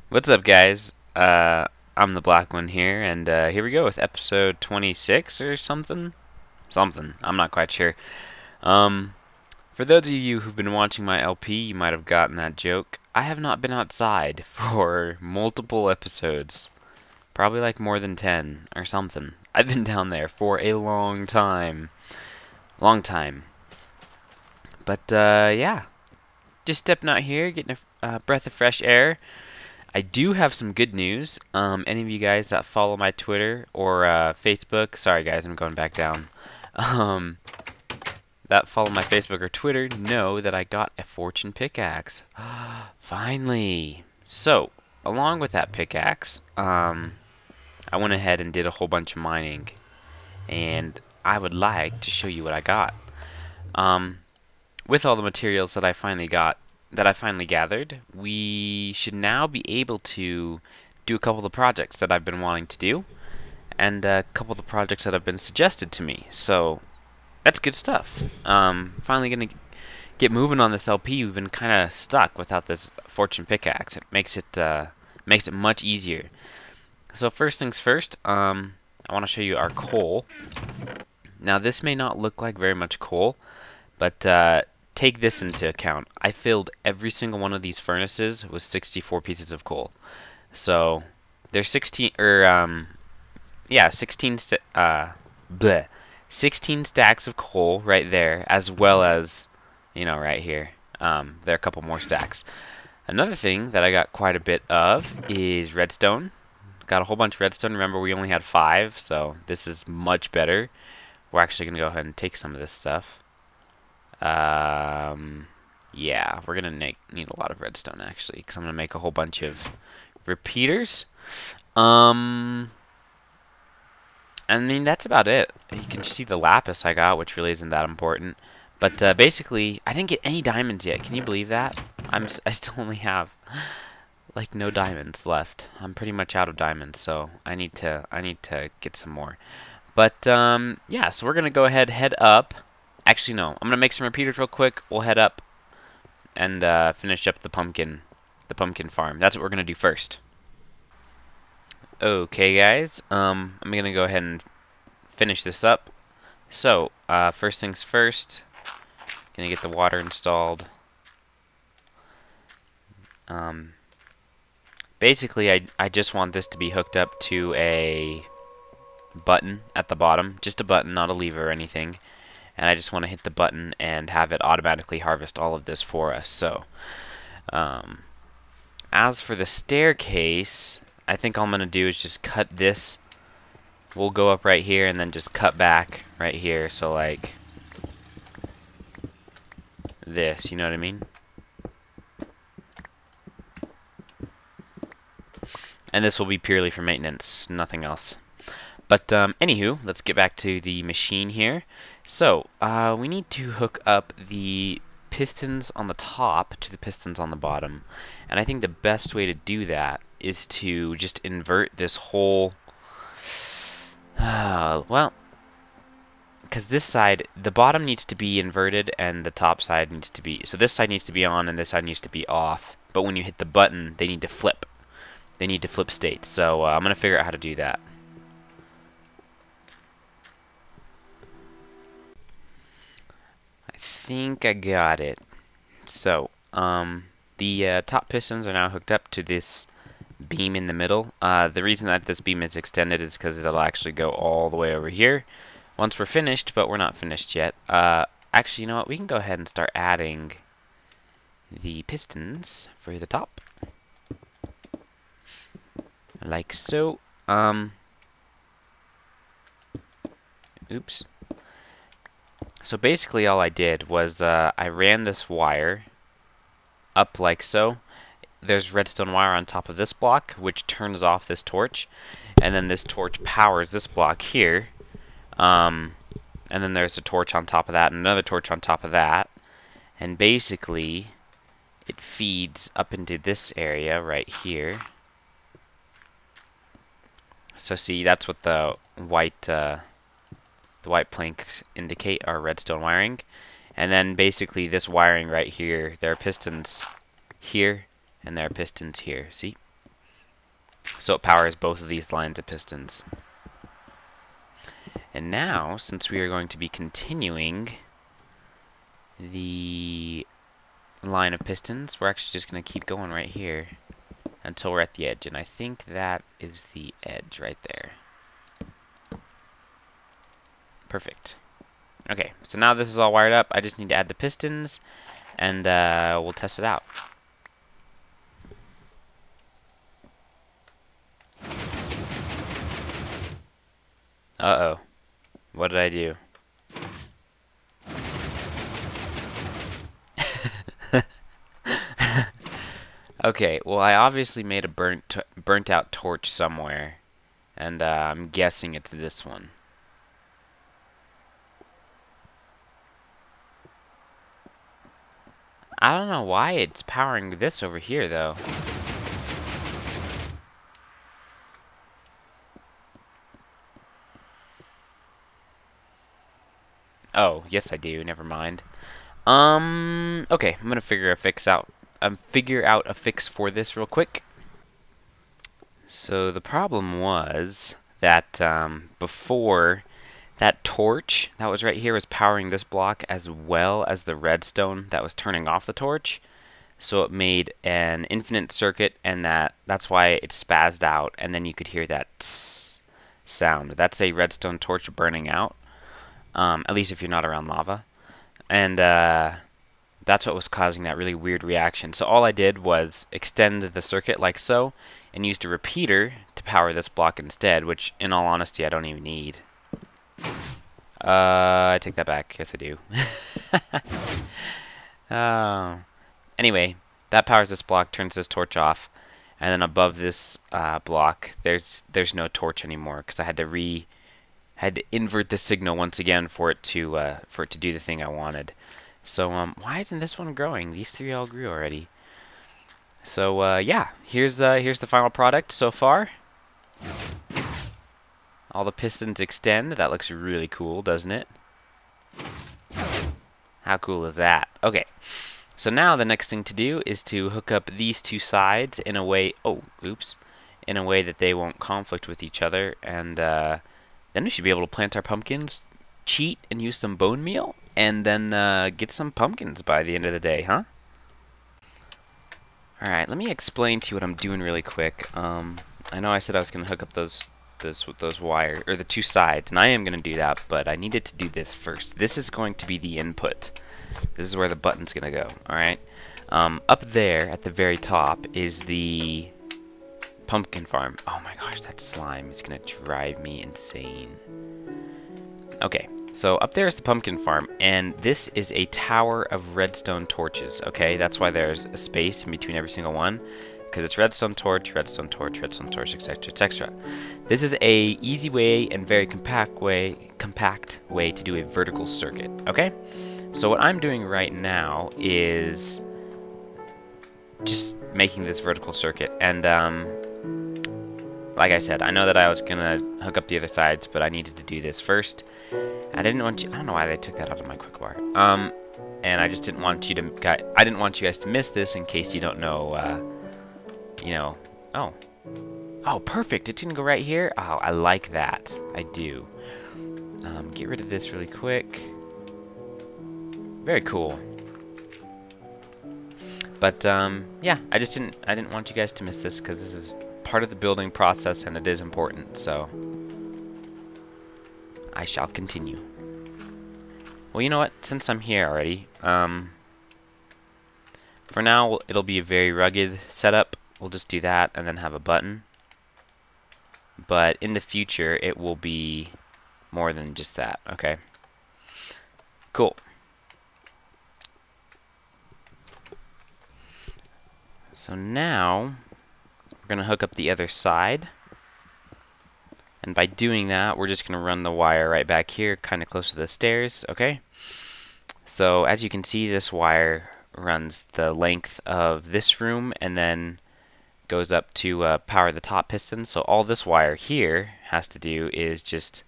What's up, guys? I'm the black one here, and here we go with episode 26 or something. Something. I'm not quite sure. Um, for those of you who've been watching my LP, you might have gotten that joke. I have not been outside for multiple episodes. Probably like more than 10 or something. I've been down there for a long time. Long time. But, yeah. Just stepping out here, getting a breath of fresh air. I do have some good news. Any of you guys that follow my Twitter or Facebook, sorry guys, I'm going back down. Um, that follow my Facebook or Twitter know that I got a fortune pickaxe. Finally. So, along with that pickaxe, I went ahead and did a whole bunch of mining, and I would like to show you what I got. With all the materials that I finally gathered, we should now be able to do a couple of the projects that I've been wanting to do, and a couple of the projects that have been suggested to me. So that's good stuff. Finally gonna get moving on this LP. We've been kind of stuck without this fortune pickaxe. It makes it much easier. So first things first, I want to show you our coal. Now this may not look like very much coal, but take this into account. I filled every single one of these furnaces with 64 pieces of coal. So there's 16 16 stacks of coal right there, as well as, right here. There are a couple more stacks. Another thing that I got quite a bit of is redstone. Got a whole bunch of redstone. Remember, we only had 5, so this is much better. We're actually going to go ahead and take some of this stuff. Yeah, we're gonna need a lot of redstone actually, because I'm gonna make a whole bunch of repeaters. I mean, that's about it. You can see the lapis I got, which really isn't that important. But basically, I didn't get any diamonds yet. Can you believe that? I still only have like no diamonds left. I'm pretty much out of diamonds, so I need to get some more. But yeah, so we're gonna go ahead, head up. Actually, no. I'm gonna make some repeaters real quick. We'll head up and finish up the pumpkin farm. That's what we're gonna do first. Okay, guys. I'm gonna go ahead and finish this up. So, first things first. Gonna get the water installed. Basically, I just want this to be hooked up to a button at the bottom. Just a button, not a lever or anything. And I just want to hit the button and have it automatically harvest all of this for us. So, as for the staircase, I think all I'm going to do is just cut this. We'll go up right here and then just cut back right here. So, like this, you know what I mean? And this will be purely for maintenance, nothing else. But anywho, let's get back to the machine here. So we need to hook up the pistons on the top to the pistons on the bottom. And I think the best way to do that is to just invert this whole... well, because this side, the bottom needs to be inverted and the top side needs to be... So this side needs to be on and this side needs to be off. But when you hit the button, they need to flip. They need to flip states. So I'm going to figure out how to do that. I think I got it. So, the top pistons are now hooked up to this beam in the middle. The reason that this beam is extended is because it'll actually go all the way over here once we're finished, but we're not finished yet. Actually, you know what? We can go ahead and start adding the pistons for the top. Like so. Oops. So basically all I did was I ran this wire up like so. There's redstone wire on top of this block, which turns off this torch. And then this torch powers this block here. And then there's a torch on top of that and another torch on top of that. And basically it feeds up into this area right here. So see, that's what the white planks indicate our redstone wiring. And then basically this wiring right here, there are pistons here and there are pistons here. See? So it powers both of these lines of pistons. And now, since we are going to be continuing the line of pistons, we're actually just going to keep going right here until we're at the edge. And I think that is the edge right there. Perfect. Okay, so now this is all wired up. I just need to add the pistons, and we'll test it out. Uh-oh. What did I do? Okay, well, I obviously made a burnt out torch somewhere, and I'm guessing it's this one. I don't know why it's powering this over here, though. Oh, yes I do. Never mind. Okay, I'm gonna figure out a fix for this real quick. So the problem was that before, that torch that was right here was powering this block as well as the redstone that was turning off the torch. So it made an infinite circuit, and that's why it spazzed out, and then you could hear that tss sound. That's a redstone torch burning out, at least if you're not around lava. And that's what was causing that really weird reaction. So all I did was extend the circuit like so, and used a repeater to power this block instead, which, in all honesty, I don't even need. I take that back. Yes, I do. Oh. Anyway, that powers this block, turns this torch off, and then above this block, there's no torch anymore because I had to invert the signal once again for it to do the thing I wanted. So why isn't this one growing? These three all grew already. So yeah, here's the final product so far. All the pistons extend. That looks really cool, doesn't it? How cool is that? Okay. So now the next thing to do is to hook up these two sides in a way, in a way that they won't conflict with each other, and then we should be able to plant our pumpkins, cheat, and use some bone meal, and then get some pumpkins by the end of the day, huh? Alright, let me explain to you what I'm doing really quick. I know I said I was going to hook up those wires, or the two sides, and I am going to do that, but I needed to do this first. This is going to be the input. This is where the button's gonna go, alright? Up there, at the very top, is the pumpkin farm. Oh my gosh, that slime is gonna drive me insane. Okay, so up there is the pumpkin farm, and this is a tower of redstone torches, okay? That's why there's a space in between every single one, because it's redstone torch, redstone torch, redstone torch, etc., etc. This is a easy way and very compact way to do a vertical circuit, okay? So what I'm doing right now is just making this vertical circuit, and like I said, I know that I was gonna hook up the other sides, but I needed to do this first. I don't know why they took that out of my quick bar. And I just didn't want you guys to miss this in case you don't know, you know. Oh, perfect! It didn't go right here. Oh, I like that. I do. Get rid of this really quick. Very cool. But yeah, I didn't want you guys to miss this because this is part of the building process and it is important. So I shall continue. Well, you know what? Since I'm here already, for now it'll be a very rugged setup. We'll just do that and then have a button. But in the future, it will be more than just that. Okay. Cool. So now, we're going to hook up the other side. And by doing that, we're just going to run the wire right back here, kind of close to the stairs, okay? So as you can see, this wire runs the length of this room and then goes up to power the top piston. So all this wire here has to do is just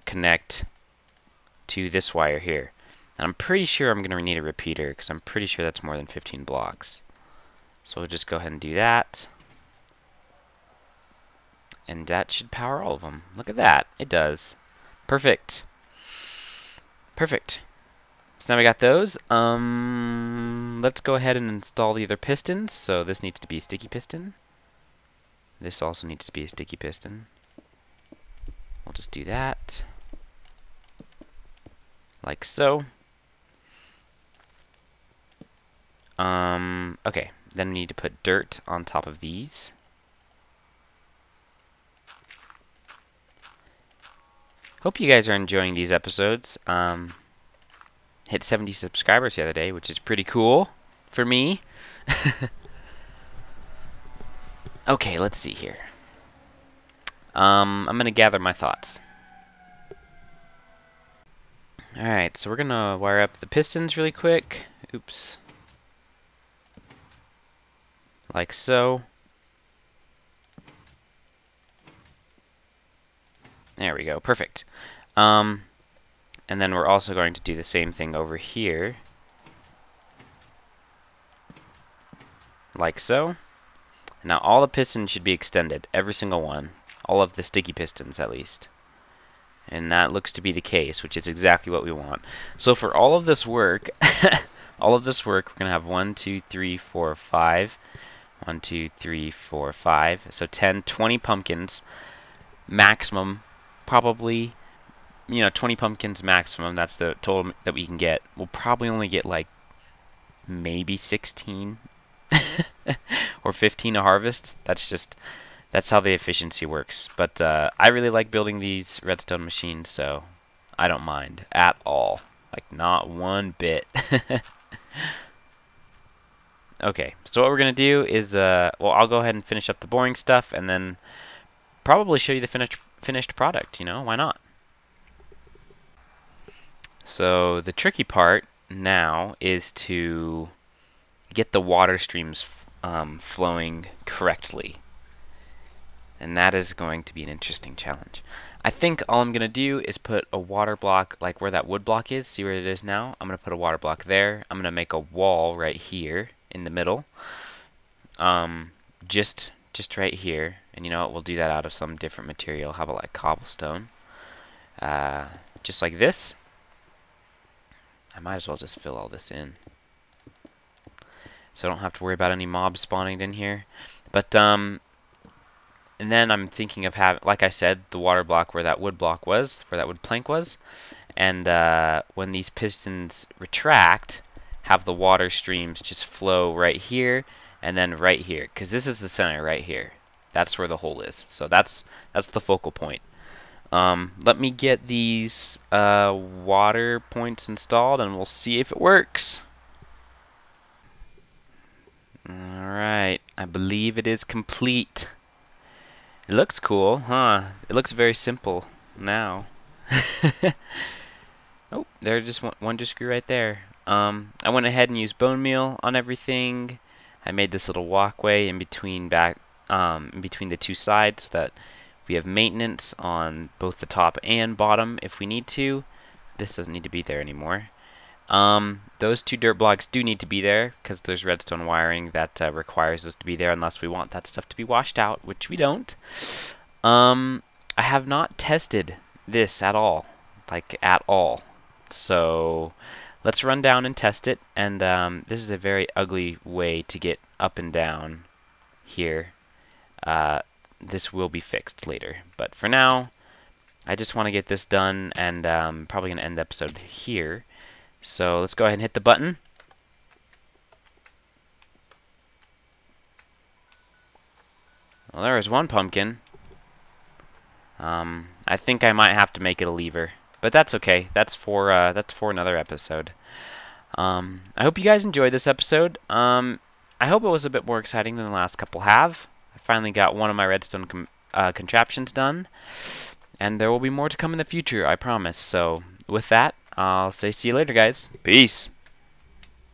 connect to this wire here. And I'm pretty sure I'm going to need a repeater because I'm pretty sure that's more than 15 blocks. So we'll just go ahead and do that. And that should power all of them. Look at that. It does. Perfect. Perfect. So now we got those. Let's go ahead and install the other pistons. So this needs to be a sticky piston. This also needs to be a sticky piston. We'll just do that. Like so. Okay. Then we need to put dirt on top of these. Hope you guys are enjoying these episodes. Hit 70 subscribers the other day, which is pretty cool for me. Okay, let's see here. I'm going to gather my thoughts. Alright, so we're going to wire up the pistons really quick. Oops. Like so. There we go, perfect. And then we're also going to do the same thing over here. Like so. Now all the pistons should be extended, every single one. All of the sticky pistons, at least. And that looks to be the case, which is exactly what we want. So for all of this work, we're going to have 1, 2, 3, 4, 5. 1, 2, 3, 4, 5. So 10, 20 pumpkins. Maximum, probably, 20 pumpkins maximum. That's the total that we can get. We'll probably only get like maybe 16 or 15 a harvest. That's how the efficiency works. But I really like building these redstone machines, so I don't mind at all. Like, not one bit. Okay, so what we're going to do is, well, I'll go ahead and finish up the boring stuff, and then probably show you the finished product, why not? So the tricky part now is to get the water streams flowing correctly. And that is going to be an interesting challenge. I think all I'm going to do is put a water block, like where that wood block is. See where it is now? I'm going to put a water block there. I'm going to make a wall right here in the middle. Just right here. And you know what? We'll do that out of some different material. How about like cobblestone? Just like this. I might as well just fill all this in, so I don't have to worry about any mobs spawning in here. But and then I'm thinking of having, like I said, the water block where that wood block was, where that wood plank was, and when these pistons retract, have the water streams just flow right here and then right here, because this is the center right here. That's where the hole is. So that's the focal point. Let me get these water points installed, and we'll see if it works. Alright, I believe it is complete. It looks cool, huh? It looks very simple now. Oh, there's just one screw right there. I went ahead and used bone meal on everything. I made this little walkway in between the two sides so that we have maintenance on both the top and bottom if we need to. This doesn't need to be there anymore. Those two dirt blocks do need to be there because there's redstone wiring that requires those to be there unless we want that stuff to be washed out, which we don't. I have not tested this at all, like at all. So let's run down and test it. And this is a very ugly way to get up and down here. This will be fixed later, but for now I just want to get this done, and probably going to end the episode here. So let's go ahead and hit the button. Well, there is one pumpkin. I think I might have to make it a lever, but that's okay. That's for another episode. I hope you guys enjoyed this episode. I hope it was a bit more exciting than the last couple have. I finally got one of my redstone contraptions done, and there will be more to come in the future, I promise. So with that, I'll say see you later, guys. Peace.